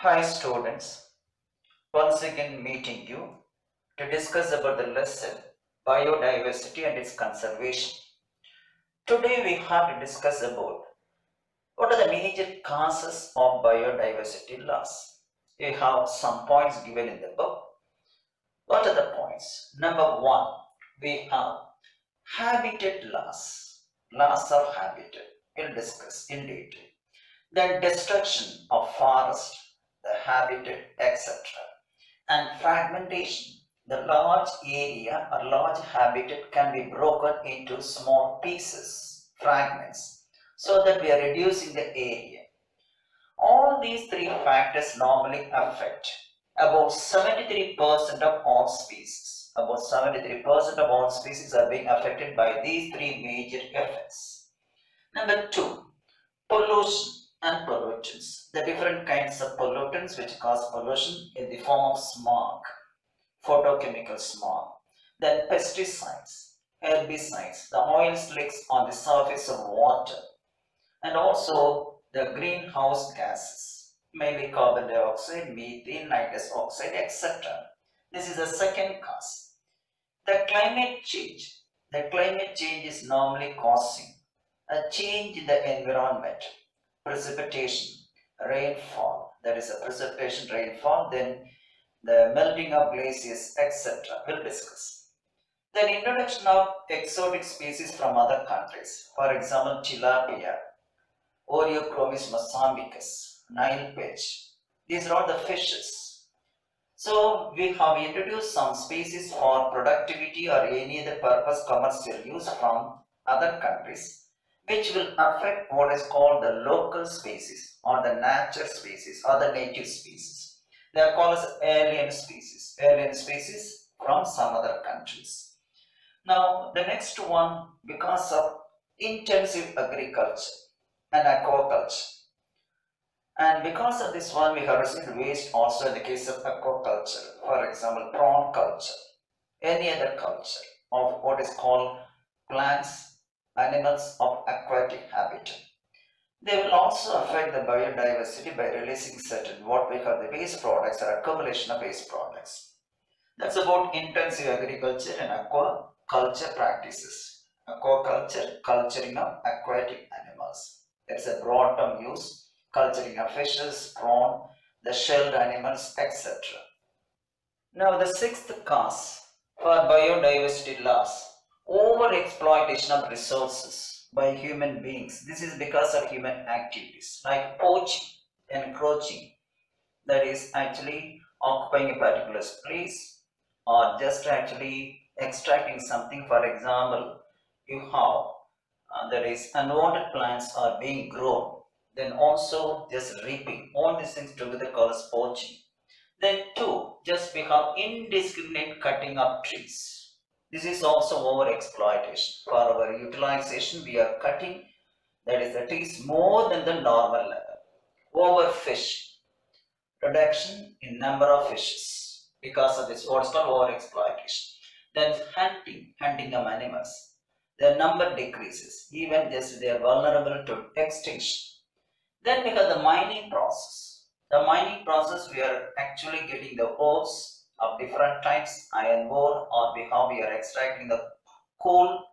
Hi students, once again meeting you to discuss about the lesson biodiversity and its conservation. Today we have to discuss about what are the major causes of biodiversity loss. We have some points given in the book. What are the points? Number one, we have habitat loss, loss of habitat. We'll discuss in detail. Then destruction of forest, the habitat, etc. And fragmentation. The large area or large habitat can be broken into small pieces, fragments, so that we are reducing the area. All these three factors normally affect about 73% of all species. About 73% of all species are being affected by these three major effects. Number two, pollution and pollutants. The different kinds of pollutants which cause pollution in the form of smog, photochemical smog, then pesticides, herbicides, the oil slicks on the surface of water, and also the greenhouse gases, mainly carbon dioxide, methane, nitrous oxide, etc. This is the second cause. The climate change. The climate change is normally causing a change in the environment, precipitation, rainfall, that is a precipitation, rainfall, then the melting of glaciers, etc. We'll discuss. Then introduction of exotic species from other countries, for example, tilapia, Oreochromis mozambicus, Nile perch. These are all the fishes. So we have introduced some species for productivity or any other purpose commercial use from other countries, which will affect what is called the local species or the nature species or the native species. They are called as alien species from some other countries. Now the next one, because of intensive agriculture and aquaculture. And because of this one, we have received waste also in the case of aquaculture. For example, prawn culture, any other culture of what is called plants, animals of aquatic habitat. They will also affect the biodiversity by releasing certain what we call the waste products or accumulation of waste products. That's about intensive agriculture and aquaculture practices. Aquaculture, culturing of aquatic animals. That's a broad term use, culturing of fishes, prawn, the shelled animals, etc. Now the sixth cause for biodiversity loss, over exploitation of resources by human beings. This is because of human activities like poaching, encroaching, that is actually occupying a particular place or just actually extracting something. For example, you have that is unwanted plants are being grown, then also just reaping, all these things together called as poaching. Then two, just we have indiscriminate cutting of trees. This is also over exploitation. For our utilization we are cutting, that is the trees more than the normal level. Overfishing, reduction in number of fishes because of this what's called over exploitation. Then hunting of animals, their number decreases, even just they are vulnerable to extinction. Then we have the mining process. The mining process, we are actually getting the ores of different types, iron ore, or how we are extracting the coal.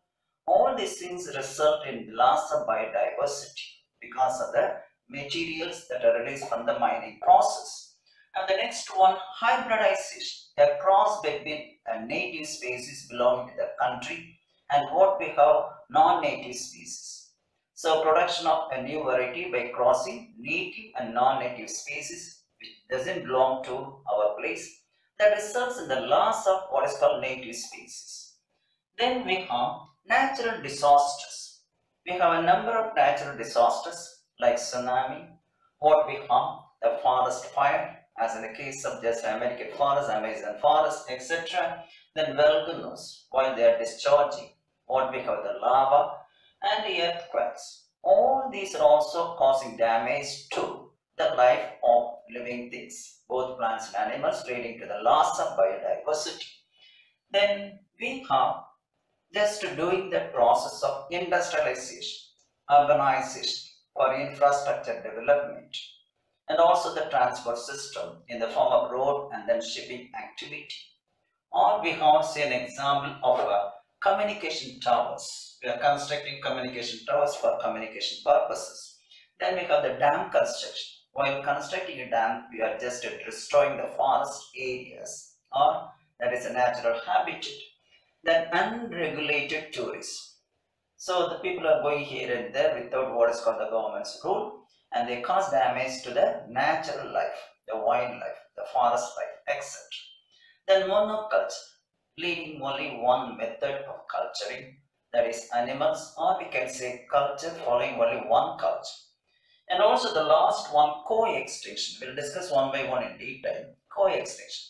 All these things result in loss of biodiversity because of the materials that are released from the mining process. And the next one, hybridization, a cross between a native species belonging to the country and what we have non-native species. So production of a new variety by crossing native and non-native species which doesn't belong to our place, that results in the loss of what is called native species. Then we have natural disasters. We have a number of natural disasters like tsunami, what we have, the forest fire, as in the case of just American forest, Amazon forest, etc. Then volcanoes, while they are discharging, what we have the lava, and the earthquakes. All these are also causing damage to the life of living things, both plants and animals, leading to the loss of biodiversity. Then we have just doing the process of industrialization, urbanization for infrastructure development, and also the transport system in the form of road and then shipping activity. Or we have seen an example of communication towers. We are constructing communication towers for communication purposes. Then we have the dam construction. While constructing a dam, we are just destroying the forest areas, or that is a natural habitat. Then unregulated tourism. So the people are going here and there without what is called the government's rule, and they cause damage to the natural life, the wildlife, the forest life, etc. Then monoculture, leading only one method of culturing, that is animals, or we can say culture following only one culture. And also the last one, co-extinction. We'll discuss one by one in detail. Co-extinction.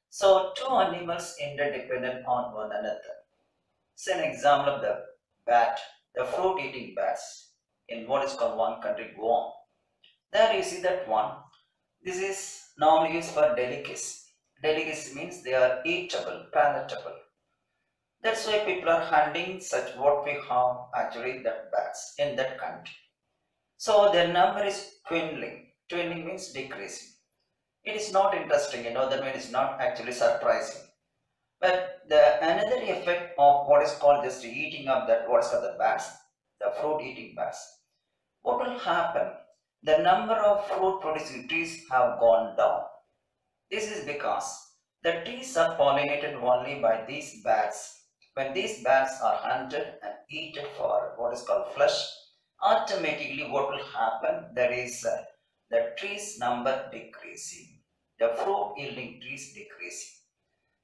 So two animals interdependent on one another. It's an example of the bat, the fruit-eating bats in what is called one country, Guam. There you see that one. This is normally used for delicacy. Delicacy means they are eatable, palatable. That's why people are hunting such what we have actually that bats in that country. So their number is dwindling. Dwindling means decreasing. It is not interesting, that means it's not actually surprising. But the another effect of what is called just eating of that what is called the bats, the fruit eating bats. What will happen? The number of fruit producing trees have gone down. This is because the trees are pollinated only by these bats. When these bats are hunted and eaten for what is called flesh, automatically what will happen? That is the trees number decreasing, the fruit yielding trees decreasing.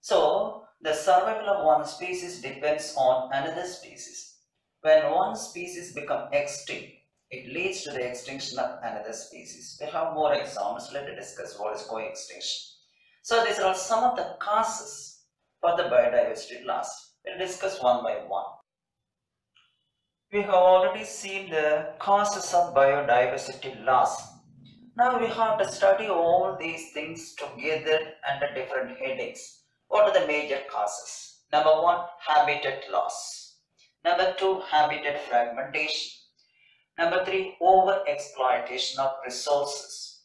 So the survival of one species depends on another species. When one species becomes extinct, it leads to the extinction of another species. We have more examples. Let us discuss what is co-extinction. So these are some of the causes for the biodiversity loss. We'll discuss one by one. We have already seen the causes of biodiversity loss. Now we have to study all these things together under different headings. What are the major causes? Number one, habitat loss. Number two, habitat fragmentation. Number three, over-exploitation of resources.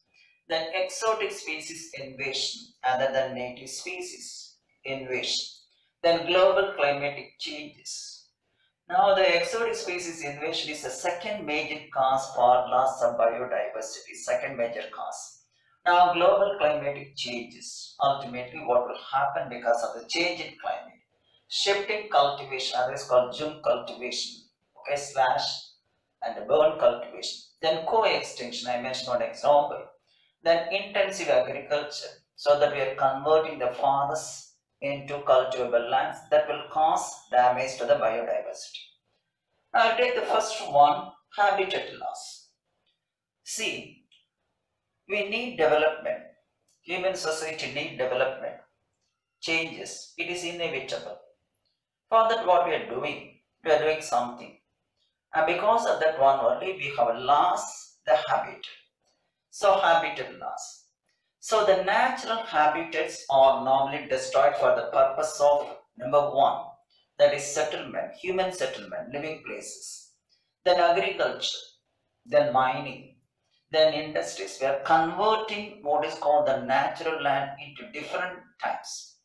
Then exotic species invasion other than native species invasion. Then global climatic changes. Now the exotic species invasion is the second major cause for loss of biodiversity, second major cause. Now global climatic changes, ultimately what will happen because of the change in climate? Shifting cultivation, otherwise called June cultivation, okay, slash and burn cultivation. Then co-extinction, I mentioned one example. Then intensive agriculture, so that we are converting the forests into cultivable lands that will cause damage to the biodiversity. Now I'll take the first one, habitat loss. See, we need development. Human society need development. Changes. It is inevitable. For that what we are doing something. And because of that one only we have lost the habitat. So habitat loss. So the natural habitats are normally destroyed for the purpose of number one, that is settlement, human settlement, living places. Then agriculture, then mining, then industries. We are converting what is called the natural land into different types.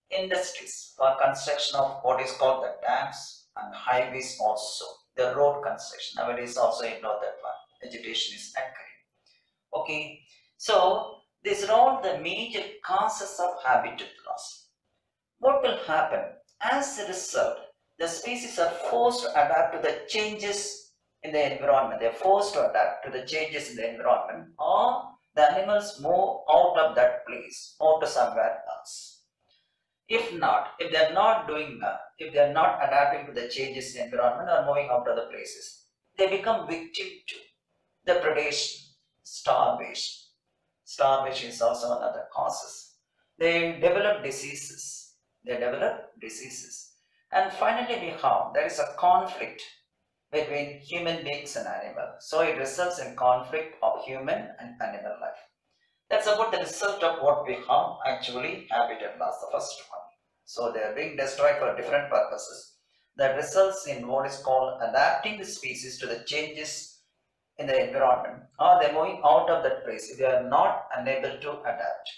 Industries for construction of what is called the dams and highways also. The road construction. Nowadays also you know that one. Vegetation is occurring. Okay. So these are all the major causes of habitat loss. What will happen? As a result, the species are forced to adapt to the changes in the environment. They are forced to adapt to the changes in the environment, or the animals move out of that place or to somewhere else. If not, if they are not doing that, if they are not adapting to the changes in the environment or moving out of the places, they become victim to the predation, starvation. Starvation is also another causes. They develop diseases. And finally we have, there is a conflict between human beings and animals. So it results in conflict of human and animal life. That's about the result of what we have actually habitat loss, the first one. So they are being destroyed for different purposes. That results in what is called adapting the species to the changes in the environment, or they're moving out of that place if they are not unable to adapt.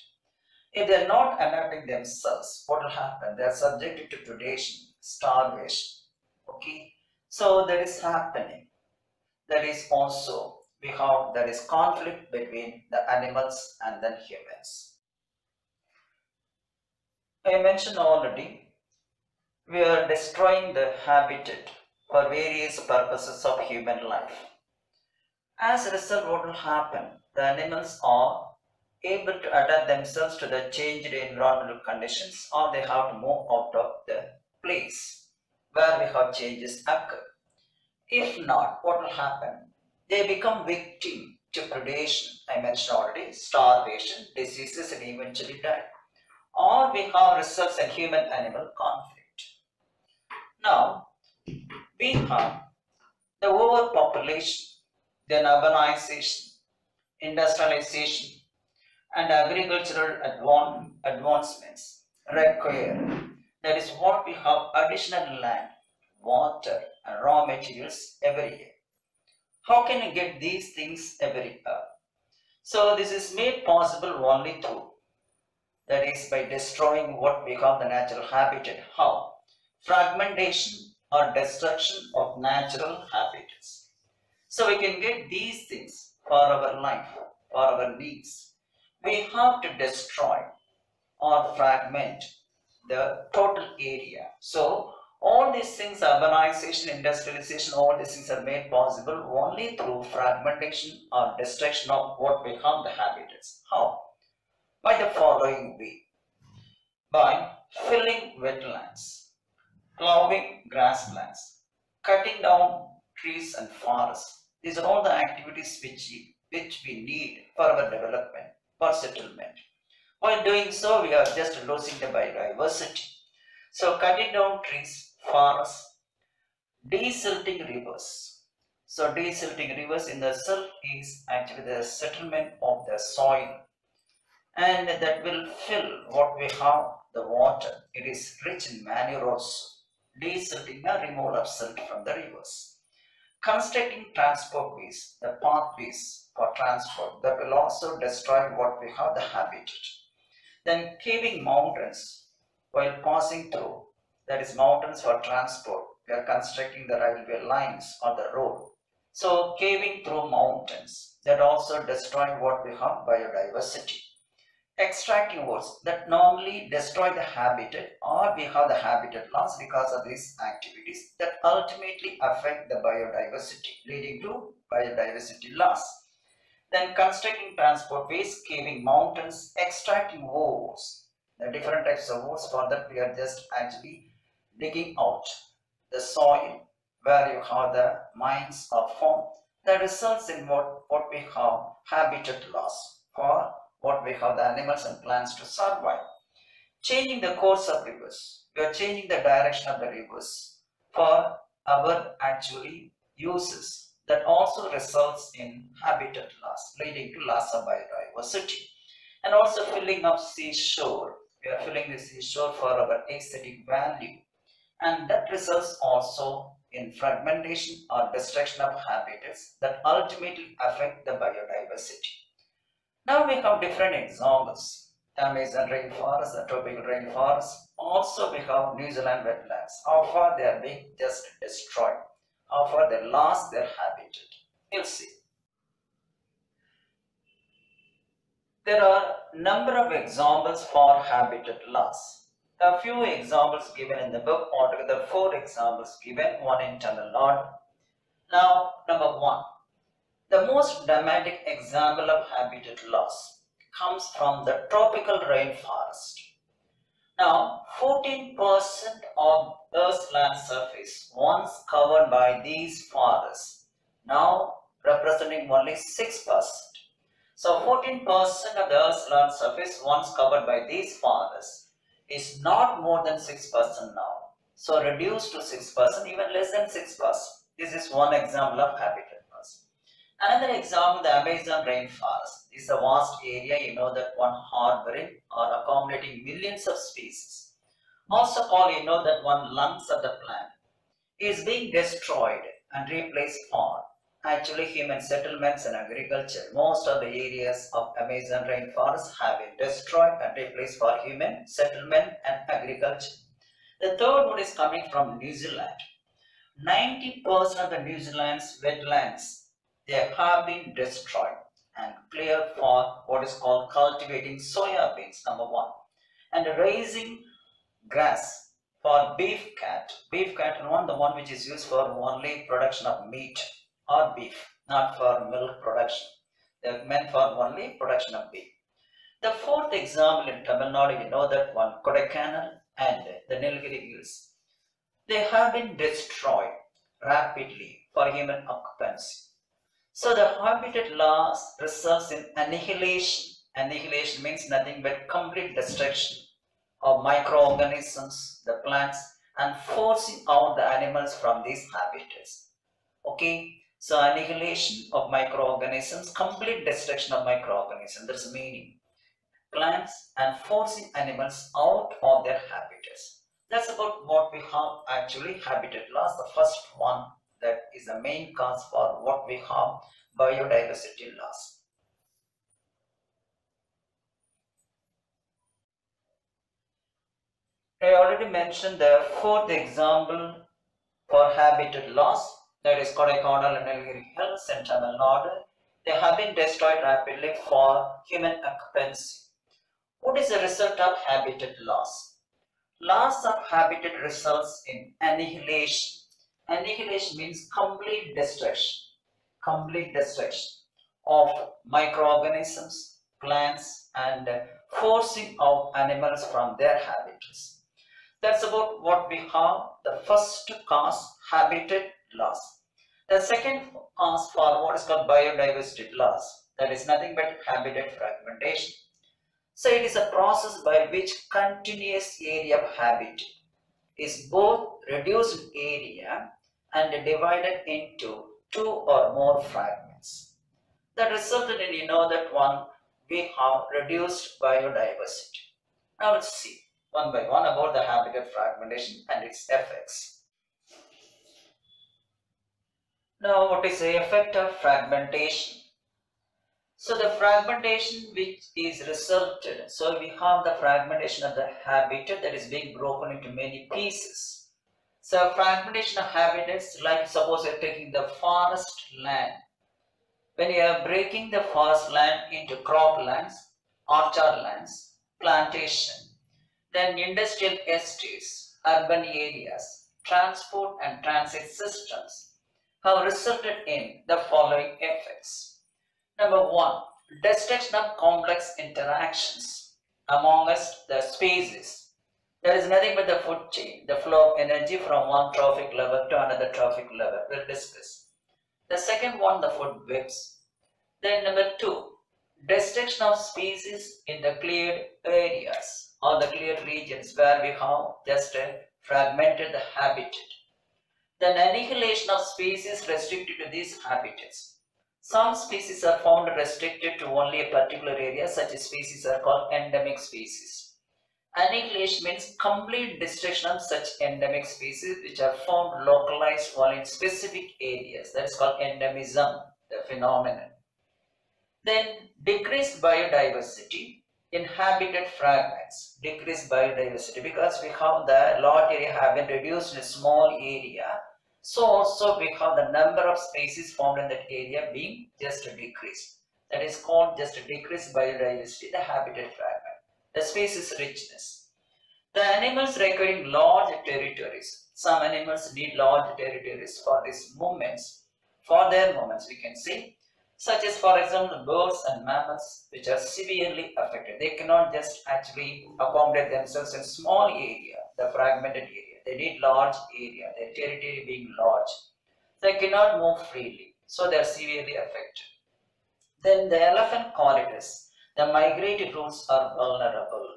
If they're not adapting themselves, what will happen? They are subjected to predation, starvation. Okay, so that is happening. That is also we have that is conflict between the animals and then humans. I mentioned already, we are destroying the habitat for various purposes of human life. As a result, what will happen? The animals are able to adapt themselves to the changed environmental conditions, or they have to move out of the place where we have changes occur. If not, what will happen? They become victim to predation, I mentioned already, starvation, diseases, and eventually die. Or we have results in human-animal conflict. Now, we have the overpopulation, then urbanization, industrialization, and agricultural advancements require, that is what we have, additional land, water, and raw materials every year. How can you get these things every year? So this is made possible only through, that is by destroying what we call the natural habitat. How? Fragmentation or destruction of natural habitats. So we can get these things for our life, for our needs. We have to destroy or fragment the total area. So all these things, urbanization, industrialization, all these things are made possible only through fragmentation or destruction of what we call the habitats. How? By the following way. By filling wetlands, plowing grasslands, cutting down trees and forests. These are all the activities which we need for our development, for settlement. While doing so, we are just losing the biodiversity. So cutting down trees, forests, desilting rivers. So desilting rivers in the itself is actually the settlement of the soil, and that will fill what we have, the water. It is rich in manure also. Desilting the removal of silt from the rivers. Constructing transport ways, the pathways for transport, that will also destroy what we have, the habitat. Then caving mountains while passing through, that is mountains for transport. We are constructing the railway lines or the road. So caving through mountains, that also destroy what we have, biodiversity. Extracting woods, that normally destroy the habitat, or we have the habitat loss because of these activities that ultimately affect the biodiversity, leading to biodiversity loss. Then constructing transport ways, caving mountains, extracting woods, the different types of woods. For that we are just actually digging out the soil where you have the mines are formed. That results in what we have, habitat loss for what we have, the animals and plants to survive. Changing the course of rivers, we are changing the direction of the rivers for our actually uses. That also results in habitat loss, leading to loss of biodiversity. And also filling up seashore, we are filling the seashore for our aesthetic value, and that results also in fragmentation or destruction of habitats that ultimately affect the biodiversity. Now we have different examples. Amazon rainforest, the tropical rainforest. Also we have New Zealand wetlands. How far they are being just destroyed. How far they lost their habitat. You'll see. There are a number of examples for habitat loss. A few examples given in the book, altogether 4 examples given, one in Tamil Nadu. Now, number 1. The most dramatic example of habitat loss comes from the tropical rainforest. Now, 14% of Earth's land surface once covered by these forests, now representing only 6%. So, 14% of the Earth's land surface once covered by these forests is not more than 6% now. So, reduced to 6%, even less than 6%. This is one example of habitat loss. Another example, the Amazon rainforest. This is a vast area, you know, that one harboring or accommodating millions of species. Also called, you know, that one lungs of the planet is being destroyed and replaced for actually human settlements and agriculture. Most of the areas of Amazon rainforest have been destroyed and replaced for human settlement and agriculture. The third one is coming from New Zealand. 90% of the New Zealand's wetlands, they have been destroyed and cleared for what is called cultivating soya beans, number one, and raising grass for beef cattle. Beef cattle, the one which is used for only production of meat or beef, not for milk production. They are meant for only production of beef. The fourth example in Tamil Nadu, you know that one, Kodaikanal and the Nilgiri Hills. They have been destroyed rapidly for human occupancy. So the habitat loss results in annihilation. Annihilation means nothing but complete destruction of microorganisms, the plants, and forcing out the animals from these habitats. Okay, so annihilation of microorganisms, complete destruction of microorganisms, that's the meaning. Plants and forcing animals out of their habitats. That's about what we have actually habitat loss. The first one that is the main cause for what we have biodiversity loss. I already mentioned the fourth example for habitat loss, that is Kodaikanal and Nilgiri Hills in Tamil Nadu. They have been destroyed rapidly for human occupancy. What is the result of habitat loss? Loss of habitat results in annihilation. Annihilation means complete destruction of microorganisms, plants, and forcing out animals from their habitats. That's about what we have the first cause, habitat loss. The second cause for what is called biodiversity loss, that is nothing but habitat fragmentation. So it is a process by which continuous area of habitat is both reduced area and divided into two or more fragments. That resulted in, you know that one, we have reduced biodiversity. Now let's see one by one about the habitat fragmentation and its effects. Now what is the effect of fragmentation? So the fragmentation which is resulted, so we have the fragmentation of the habitat that is being broken into many pieces. So fragmentation of habitats, like suppose you are taking the forest land. When you are breaking the forest land into crop lands, orchard lands, plantation, then industrial estates, urban areas, transport and transit systems have resulted in the following effects. Number one, destruction of complex interactions amongst the species. There is nothing but the food chain, the flow of energy from one trophic level to another trophic level. We'll discuss. The second one, the food webs. Then number two, destruction of species in the cleared areas or the cleared regions where we have just fragmented the habitat. Then annihilation of species restricted to these habitats. Some species are found restricted to only a particular area. Such species are called endemic species. Annihilation means complete destruction of such endemic species which are found localized only in specific areas. That is called endemism, the phenomenon. Then decreased biodiversity in habitat fragments. Decreased biodiversity because we have the large area have been reduced in a small area. So also we have the number of species found in that area being just decreased. That is called just decreased biodiversity, the habitat fragment. The species richness. The animals requiring large territories. Some animals need large territories for these movements. For their movements we can say, such as for example birds and mammals which are severely affected. They cannot just actually accommodate themselves in small area, the fragmented area. They need large area, their territory being large. They cannot move freely, so they are severely affected. Then the elephant corridors, the migratory routes are vulnerable.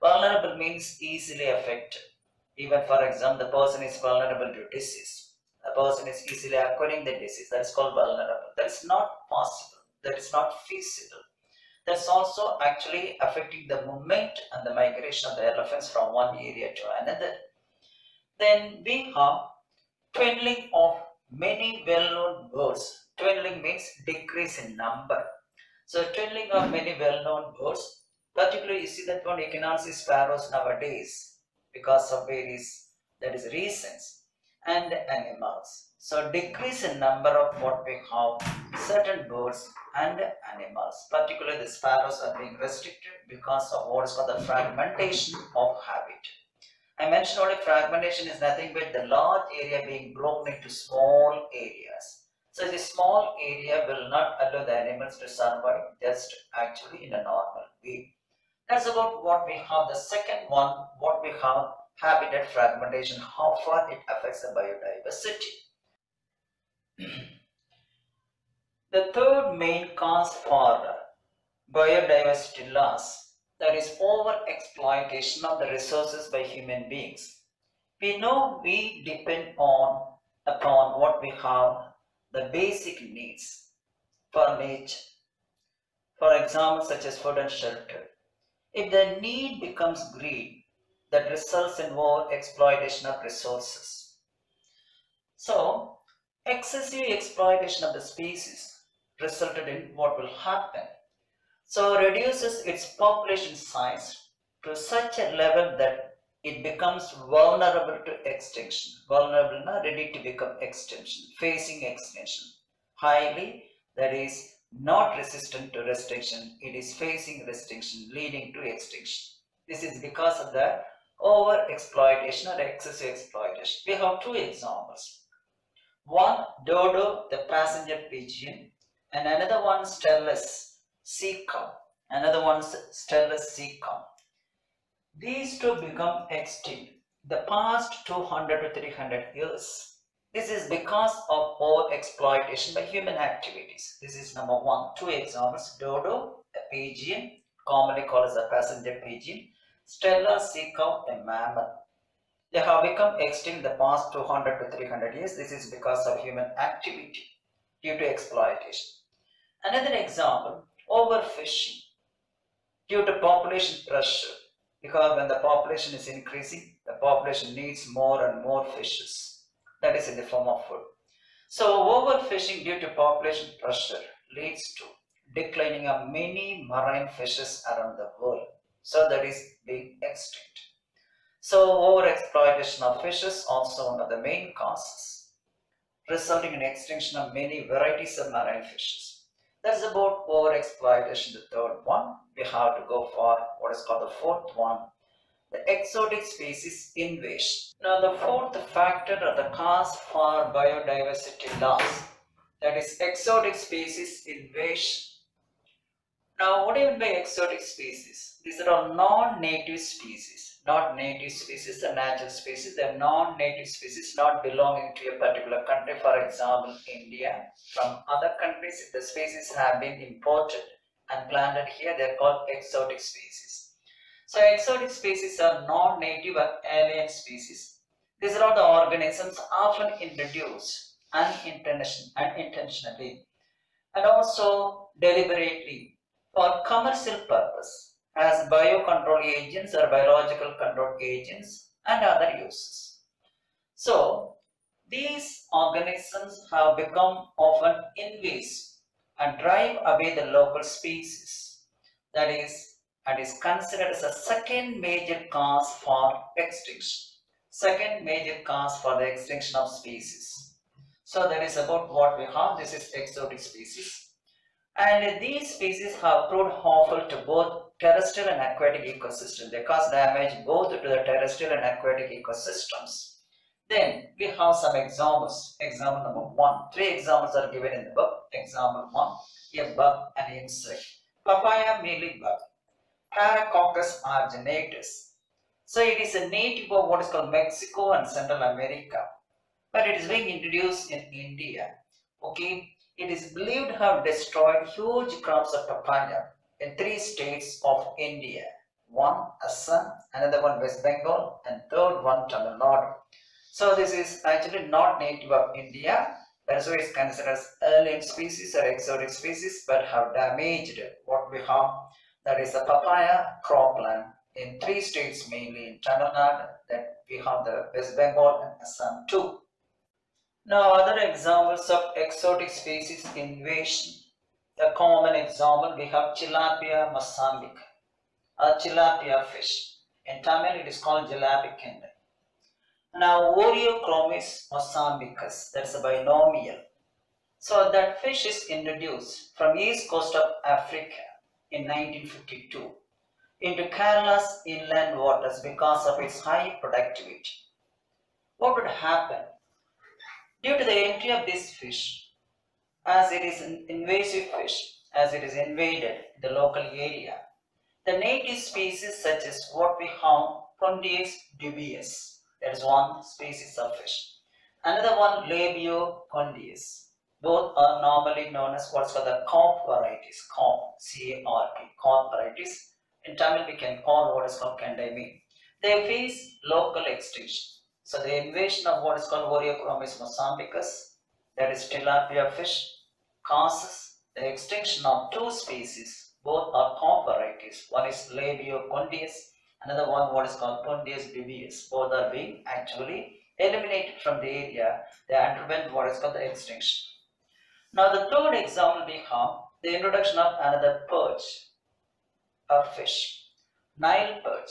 Vulnerable means easily affected. Even for example, the person is vulnerable to disease. A person is easily acquiring the disease. That is called vulnerable. That is not possible. That is not feasible. That's also actually affecting the movement and the migration of the elephants from one area to another. Then we have dwindling of many well-known birds. Dwindling means decrease in number. So dwindling of many well-known birds, particularly you see that one you cannot see sparrows nowadays because of various reasons, and animals. So decrease in number of what we have certain birds and animals, particularly the sparrows are being restricted because of what is called the fragmentation of habit. I mentioned only fragmentation is nothing but the large area being broken into small areas. So the small area will not allow the animals to survive just actually in a normal way. That's about what we have. The second one, what we have, habitat fragmentation, how far it affects the biodiversity. The third main cause for biodiversity loss, that is over exploitation of the resources by human beings. We know we depend upon what we have, the basic needs for nature. For example, such as food and shelter. If the need becomes greed, that results in over exploitation of resources. So, excessive exploitation of the species resulted in what will happen. So, reduces its population size to such a level that it becomes vulnerable to extinction. Vulnerable, ready to become extinction, facing extinction. Highly, that is not resistant to restriction, it is facing restriction leading to extinction. This is because of the over exploitation or excessive exploitation. We have two examples. One, dodo, the passenger pigeon, and another one, Stelis sea-cow. Another one is Stelis sea-cow. These two become extinct the past 200 to 300 years. This is because of over exploitation by human activities. This is number one. Two examples: dodo, a pigeon, commonly called as a passenger pigeon; Stelis sea-cow, a mammal. They have become extinct the past 200 to 300 years. This is because of human activity due to exploitation. Another example, overfishing due to population pressure. Because when the population is increasing, the population needs more and more fishes. That is in the form of food. So overfishing due to population pressure leads to declining of many marine fishes around the world. So that is being extinct. So overexploitation of fishes also one of the main causes, resulting in extinction of many varieties of marine fishes. That's about overexploitation. The third one, we have to go for what is called the fourth one, the exotic species invasion. Now the fourth factor or the cause for biodiversity loss, that is exotic species invasion. Now what do you mean by exotic species? These are all non-native species. Not native species, the natural species. They are non-native species not belonging to a particular country. For example, India. From other countries, if the species have been imported and planted here, they are called exotic species. So exotic species are non-native or alien species. These are all the organisms often introduced unintentionally and also deliberately for commercial purpose as biocontrol agents or biological control agents and other uses. So these organisms have become often invasive and drive away the local species. That is, and is considered as a second major cause for extinction. Second major cause for the extinction of species. So that is about what we have. This is exotic species. And these species have proved harmful to both terrestrial and aquatic ecosystems. They cause damage both to the terrestrial and aquatic ecosystems. Then we have some examples. Example number one. Three examples are given in the book. Example one, a bug, an insect. Papaya mealybug, Paracoccus arginatus. So it is a native of what is called Mexico and Central America, but it is being introduced in India. Okay. It is believed to have destroyed huge crops of papaya in 3 states of India. One Assam, another one West Bengal, and third one Tamil Nadu. So this is actually not native of India. That's why it's considered as alien species or exotic species, but have damaged what we have. That is the papaya cropland in 3 states, mainly in Tamil Nadu. Then we have the West Bengal and Assam too. Now, other examples of exotic species invasion. A common example, we have Tilapia mozambique, a tilapia fish. In Tamil, it is called Jalapi Kendai. Now, Oreochromis mozambicus, that's a binomial. So, that fish is introduced from east coast of Africa in 1952 into Kerala's inland waters because of its high productivity. What would happen? Due to the entry of this fish, as it is an invasive fish, as it is invaded the local area, the native species such as what we have Pundius dubius, that is one species of fish. Another one Labio condius. Both are normally known as what's called the carp varieties, carp, C-A-R-P, carp varieties. In Tamil we can call what is called Kendai. They face local extinction. So the invasion of what is called Oreochromis mozambicus, that is tilapia fish, causes the extinction of two species. Both are carp varieties. One is Labio condius, another one what is called Pundius dubius. Both are being actually eliminated from the area. They underwent what is called the extinction. Now the third example we have the introduction of another perch, a fish, Nile perch.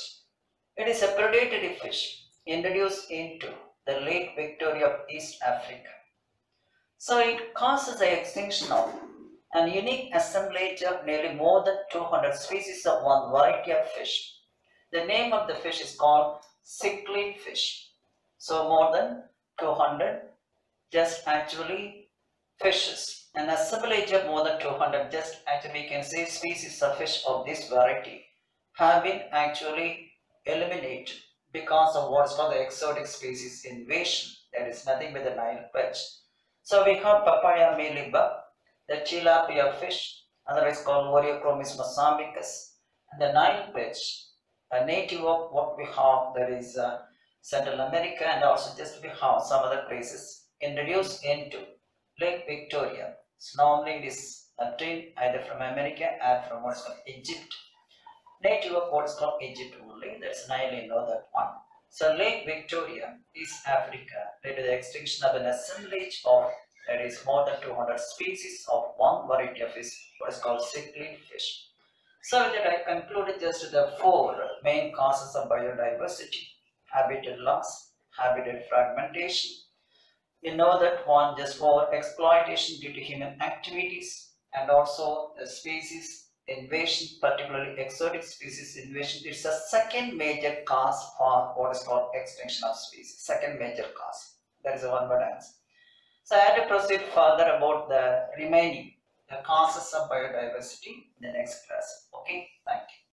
It is a predatory fish introduced into the Lake Victoria of East Africa. So it causes the extinction of an unique assemblage of nearly more than 200 species of one variety of fish. The name of the fish is called cichlid fish. So more than 200 just actually fishes. An assemblage of more than 200 just actually we can say species of fish of this variety have been actually eliminated because of what's called the exotic species invasion. That is nothing but the Nile perch. So we have Papaya melibug, the tilapia fish, otherwise called Oreochromis mozambicus, and the Nile perch, a native of what we have, that is Central America, and also just we have some other places introduced into Lake Victoria. So normally it is obtained either from America or from what's called Egypt. Native of what's called Egypt only, that's Nile, you know that one. So Lake Victoria, East Africa, led to the extinction of an assemblage of that is more than 200 species of one variety of fish, what is called cichlid fish. So with that I concluded just the four main causes of biodiversity: habitat loss, habitat fragmentation. We know that one just for exploitation due to human activities, and also the species invasion, particularly exotic species invasion. It's a second major cause for what is called extinction of species. Second major cause. That is a one word answer. So I had to proceed further about the remaining the causes of biodiversity in the next class. Okay, thank you.